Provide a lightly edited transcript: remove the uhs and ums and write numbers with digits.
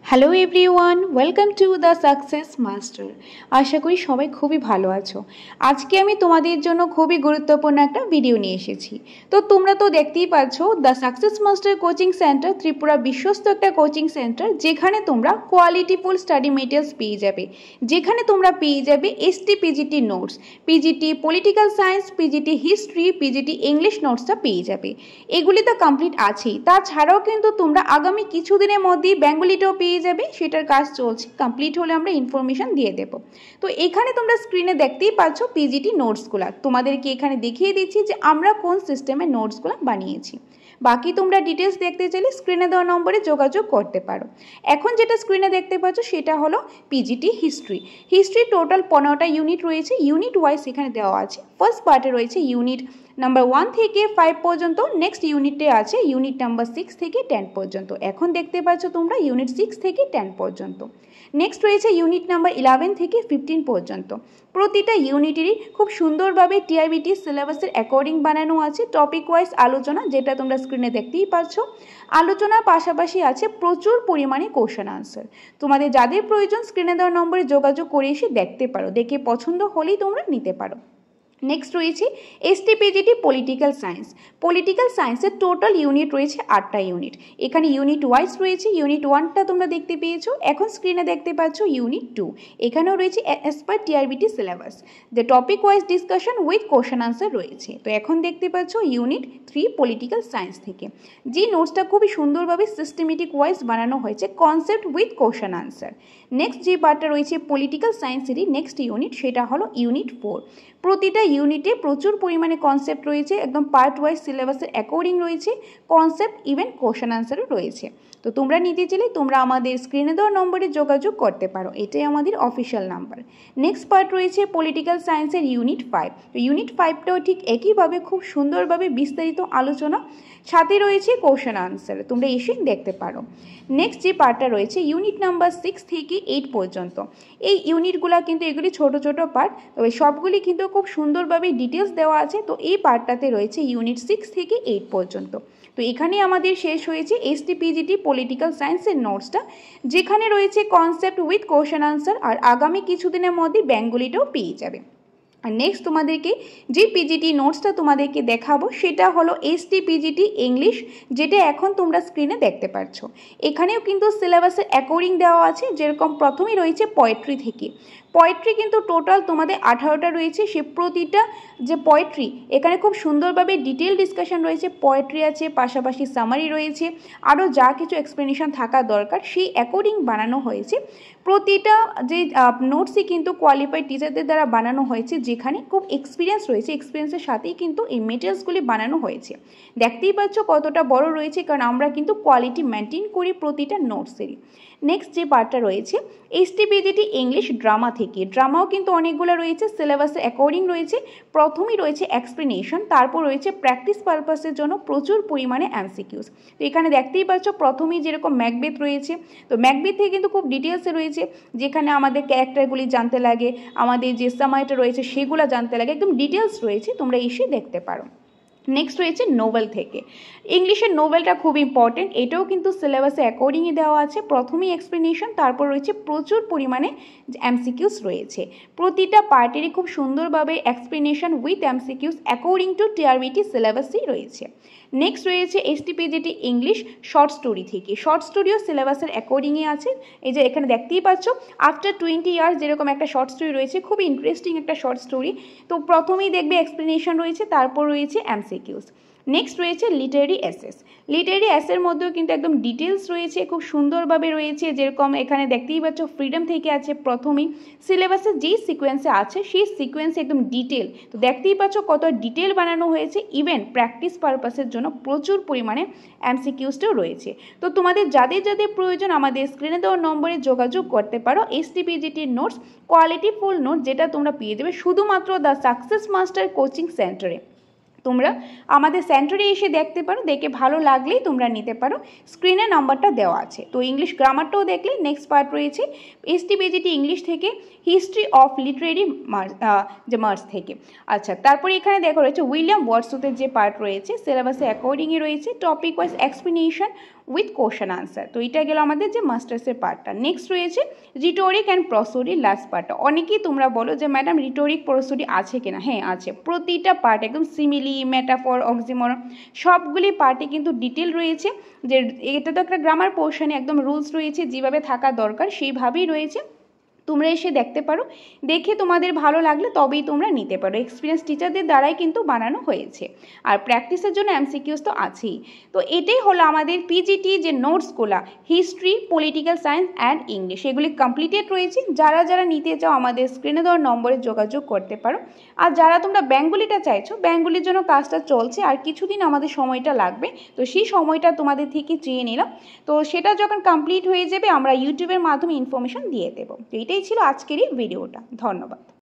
Hello everyone, welcome to the success master. আশা করি সবাই খুবই ভালো আছো। আজকে আমি তোমাদের জন্য খুবই গুরুত্বপূর্ণ একটা ভিডিও নিয়ে এসেছি। তো তোমরা তো দেখতেই পাচ্ছ, the success master coaching centre Tripura বিশ্বস্ত একটা কোচিং সেন্টার, যেখানে তোমরা কোয়ালিটিফুল স্টাডি মেটেরিয়ালস পেয়ে যাবে। যেখানে তোমরা পেয়ে যাবে ST PGT notes, PGT political science, PGT history, PGT English নোটসটা পেয়ে যাবে। এগুলি তো কমপ্লিট আছেই, তাছাড়াও কিন্তু তোমরা আগামী কিছুদিনের মধ্যেই বেঙ্গলিটাও পেয়ে যাবে। সেটার কাজ চলছে, কমপ্লিট হলে আমরা ইনফরমেশন দিয়ে দেব। তো এখানে তোমরা স্ক্রিনে দেখতেই পাচ্ছ পিজিটি নোটসগুলো। তোমাদেরকে এখানে দেখিয়ে দিচ্ছি যে আমরা কোন সিস্টেমে নোটসগুলো বানিয়েছি। বাকি তোমরা ডিটেলস দেখতে চাইলে স্ক্রিনে দেওয়া নম্বরে যোগাযোগ করতে পারো। এখন যেটা স্ক্রিনে দেখতে পাচ্ছ সেটা হলো পিজিটি হিস্ট্রি। হিস্ট্রি টোটাল 15টা ইউনিট রয়েছে, ইউনিট ওয়াইজ এখানে দেওয়া আছে। ফার্স্ট পার্টে রয়েছে ইউনিট নাম্বার 1 থেকে 5 পর্যন্ত, নেক্সট ইউনিটে আছে ইউনিট নাম্বার 6 থেকে 10 পর্যন্ত। এখন দেখতে পাচ্ছ তোমরা ইউনিট 6 থেকে 10 পর্যন্ত। নেক্সট রয়েছে ইউনিট নাম্বার 11 থেকে 15 পর্যন্ত। প্রতিটা ইউনিটেরই খুব সুন্দরভাবে টিআইবিটি সিলেবাসের অ্যাকর্ডিং বানানো আছে, টপিক ওয়াইজ আলোচনা, যেটা তোমরা স্ক্রিনে দেখতেই পাচ্ছ। আলোচনার পাশাপাশি আছে প্রচুর পরিমাণে কোশ্চেন আনসার। তোমাদের যাদের প্রয়োজন স্ক্রিনে দেওয়া নম্বরে যোগাযোগ করে এসে দেখতে পারো, দেখে পছন্দ হলেই তোমরা নিতে পারো। নেক্সট রয়েছে ST PGT political science. Political সায়েন্সের টোটাল ইউনিট রয়েছে 8টা ইউনিট। এখানে ইউনিট ওয়াইজ রয়েছে, ইউনিট 1টা তোমরা দেখতে পেয়েছো, এখন স্ক্রিনে দেখতে পাচ্ছ ইউনিট 2। এখানেও রয়েছে অ্যাজ পার টিআরবিটি সিলেবাস, যে topic wise discussion with question answer রয়েছে। তো এখন দেখতে পাচ্ছ ইউনিট 3 পলিটিক্যাল সায়েন্স থেকে, যে নোটসটা খুবই সুন্দরভাবে সিস্টেমেটিক ওয়াইজ বানানো হয়েছে, concept with question answer. Next যে পার্টটা রয়েছে পলিটিক্যাল সায়েন্সেরই নেক্সট ইউনিট, সেটা হলো ইউনিট 4। প্রতিটা ইউনিটে প্রচুর পরিমাণে কনসেপ্ট রয়েছে, একদম পার্ট ওয়াইজ সিলেবাসের অ্যাকর্ডিং রয়েছে কনসেপ্ট, ইভেন কোশ্চেন আনসারও রয়েছে। তো তোমরা নিতে চাইলে তোমরা আমাদের স্ক্রিনে দেওয়া নম্বরে যোগাযোগ করতে পারো, এটাই আমাদের অফিসিয়াল নাম্বার। নেক্সট পার্ট রয়েছে পলিটিক্যাল সায়েন্সের ইউনিট 5। তো ইউনিট 5টাও ঠিক একইভাবে খুব সুন্দরভাবে বিস্তারিত আলোচনা, সাথে রয়েছে কোশ্চেন আনসার, তোমরা এসে দেখতে পারো। নেক্সট যে পার্টটা রয়েছে ইউনিট নাম্বার 6 থেকে 8 পর্যন্ত। এই ইউনিটগুলো কিন্তু এগুলি ছোট ছোট পার্ট, তবে সবগুলি কিন্তু খুব সুন্দরভাবে ডিটেলস দেওয়া আছে। তো এই পার্টটাতে রয়েছে ইউনিট 6 থেকে 8 পর্যন্ত। তো এখানে আমাদের শেষ হয়েছে এসটি পিজিটি পলিটিক্যাল সায়েন্সের নোটসটা, যেখানে রয়েছে কনসেপ্ট উইথ কোশ্চেন আনসার, আর আগামী কিছুদিনের মধ্যে বেঙ্গলিটাও পেয়ে যাবে। আর নেক্সট তোমাদেরকে যে পিজিটি নোটসটা তোমাদেরকে দেখাবো সেটা হলো এসটি পিজিটি ইংলিশ, যেটা এখন তোমরা স্ক্রিনে দেখতে পাচ্ছ। এখানেও কিন্তু সিলেবাসের অ্যাকর্ডিং দেওয়া আছে, যেরকম প্রথমেই রয়েছে পোয়েট্রি থেকে। পোয়েট্রি কিন্তু টোটাল তোমাদের 18টা রয়েছে। সে প্রতিটা যে পোয়েট্রি, এখানে খুব সুন্দরভাবে ডিটেল ডিসকাশন রয়েছে, পোয়েট্রি আছে, পাশাপাশি সামারি রয়েছে, আরও যা কিছু এক্সপ্লেনেশন থাকা দরকার সেই অ্যাকর্ডিং বানানো হয়েছে। প্রতিটা যে নোটসই কিন্তু কোয়ালিফাইড টিচারদের দ্বারা বানানো হয়েছে, যেখানে খুব এক্সপিরিয়েন্স রয়েছে, এক্সপিরিয়েন্সের সাথেই কিন্তু এই মেটেরিয়ালসগুলি বানানো হয়েছে। দেখতেই পাচ্ছ কতটা বড় রয়েছে, কারণ আমরা কিন্তু কোয়ালিটি মেনটেন করি প্রতিটা নোটসেরই। নেক্সট যে পার্টটা রয়েছে এসটি পিজিটি ইংলিশ ড্রামা থেকে। ড্রামাও কিন্তু অনেকগুলো রয়েছে, সিলেবাসের অ্যাকর্ডিং রয়েছে। প্রথমেই রয়েছে এক্সপ্লেনেশন, তারপর রয়েছে প্র্যাকটিস পারপাসের জন্য প্রচুর পরিমাণে এমসিকিউস। তো এখানে দেখতেই পাচ্ছ প্রথমেই যেরকম ম্যাকবেথ রয়েছে, তো ম্যাকবেথ থেকে কিন্তু খুব ডিটেলসে রয়েছে, যেখানে আমাদের ক্যারেক্টারগুলি জানতে লাগে, আমাদের যে সামারিটা রয়েছে সেগুলো জানতে লাগে, একদম ডিটেলস রয়েছে, তোমরা এসে দেখতে পারো। নেক্সট রয়েছে নোভেল থেকে। ইংলিশের নোভেলটা খুব ইম্পর্টেন্ট, এটাও কিন্তু সিলেবাসে অ্যাকর্ডিংই দেওয়া আছে। প্রথমেই এক্সপ্লেনেশন, তারপর রয়েছে প্রচুর পরিমাণে এমসিকিউস রয়েছে। প্রতিটা পার্টেরই খুব সুন্দরভাবে explanation with MCQs according to TRBT সিলেবাসই রয়েছে। নেক্সট রয়েছে ST PGT English short story থেকে। শর্ট স্টোরিও সিলেবাসের অ্যাকর্ডিংয়ে আছে। এই যে এখানে দেখতেই পাচ্ছ আফটার 20 ইয়ার্স যেরকম একটা শর্ট স্টোরি রয়েছে, খুব ইন্টারেস্টিং একটা শর্ট স্টোরি। তো প্রথমেই দেখবে এক্সপ্লেনেশন রয়েছে, তারপর রয়েছে এমসিকিউস। নেক্সট রয়েছে লিটারেরি এসেস। লিটারেরি এসের মধ্যেও কিন্তু একদম ডিটেলস রয়েছে, খুব সুন্দরভাবে রয়েছে, যেরকম এখানে দেখতেই পাচ্ছ ফ্রিডম থেকে আছে। প্রথমেই সিলেবাসের যেই সিকোয়েন্সে আছে সেই সিকোয়েন্সে একদম ডিটেল, তো দেখতেই পাচ্ছ কত ডিটেল বানানো হয়েছে। ইভেন প্র্যাকটিস পারপাসের জন্য প্রচুর পরিমাণে এমসিকিউসটাও রয়েছে। তো তোমাদের যাদের যাদের প্রয়োজন আমাদের স্ক্রিনে দেওয়া নম্বরে যোগাযোগ করতে পারো। এসটি পিজিটির নোটস, কোয়ালিটিফুল নোট, যেটা তোমরা পেয়ে যাবে শুধুমাত্র দ্য সাকসেস মাস্টার কোচিং সেন্টারে। তোমরা আমাদের সেন্টারে এসে দেখতে পারো, দেখে ভালো লাগলেই তোমরা নিতে পারো। স্ক্রিনে নাম্বারটা দেওয়া আছে। তো ইংলিশ গ্রামারটাও দেখলে নেক্সট পার্ট রয়েছে এসটি পিজিটি ইংলিশ থেকে হিস্ট্রি অফ লিটারেরি মার্স থেকে। আচ্ছা, তারপরে এখানে দেখো রয়েছে উইলিয়াম ওয়ার্ডসওয়ার্থের যে পার্ট রয়েছে, সিলেবাসে অ্যাকর্ডিংয়ে রয়েছে, topic wise explanation with question answer. তো এটা গেল আমাদের যে মাস্টার্সের পার্টটা। নেক্সট রয়েছে রিটোরিক অ্যান্ড প্রসোডি লাস্ট পার্টটা। অনেকেই তোমরা বলো যে ম্যাডাম রিটোরিক প্রসোডি আছে কিনা, হ্যাঁ আছে, প্রতিটা পার্ট একদম সিমিলি, মেটাফর, অক্সিমরন সবগুলি পার্টে কিন্তু ডিটেল রয়েছে। যে এটা তো একটা গ্রামার পোর্শনে একদম রুলস রয়েছে, যেভাবে থাকা দরকার সেইভাবেই রয়েছে। তোমরা এসে দেখতে পারো, দেখে তোমাদের ভালো লাগলে তবেই তোমরা নিতে পারো। এক্সপিরিয়েন্স টিচারদের দ্বারাই কিন্তু বানানো হয়েছে। আর প্র্যাকটিসের জন্য এমসিকিউস তো আছেই। তো এটাই হলো আমাদের পিজিটি যে নোটসগুলো, history, political science and English, এগুলি কমপ্লিটেড রয়েছে। যারা যারা নিতে চাও আমাদের স্ক্রিনে দেওয়া নম্বরে যোগাযোগ করতে পারো। আর যারা তোমরা বেঙ্গলিটা চাইছো, বেঙ্গলির জন্য কাজটা চলছে, আর কিছুদিন আমাদের সময়টা লাগবে। তো সেই সময়টা তোমাদের থেকে চেয়ে নিলাম। তো সেটা যখন কমপ্লিট হয়ে যাবে আমরা ইউটিউবের মাধ্যমে ইনফরমেশন দিয়ে দেবো। তো এটাই ছিল আজকের এই ভিডিওটা। ধন্যবাদ।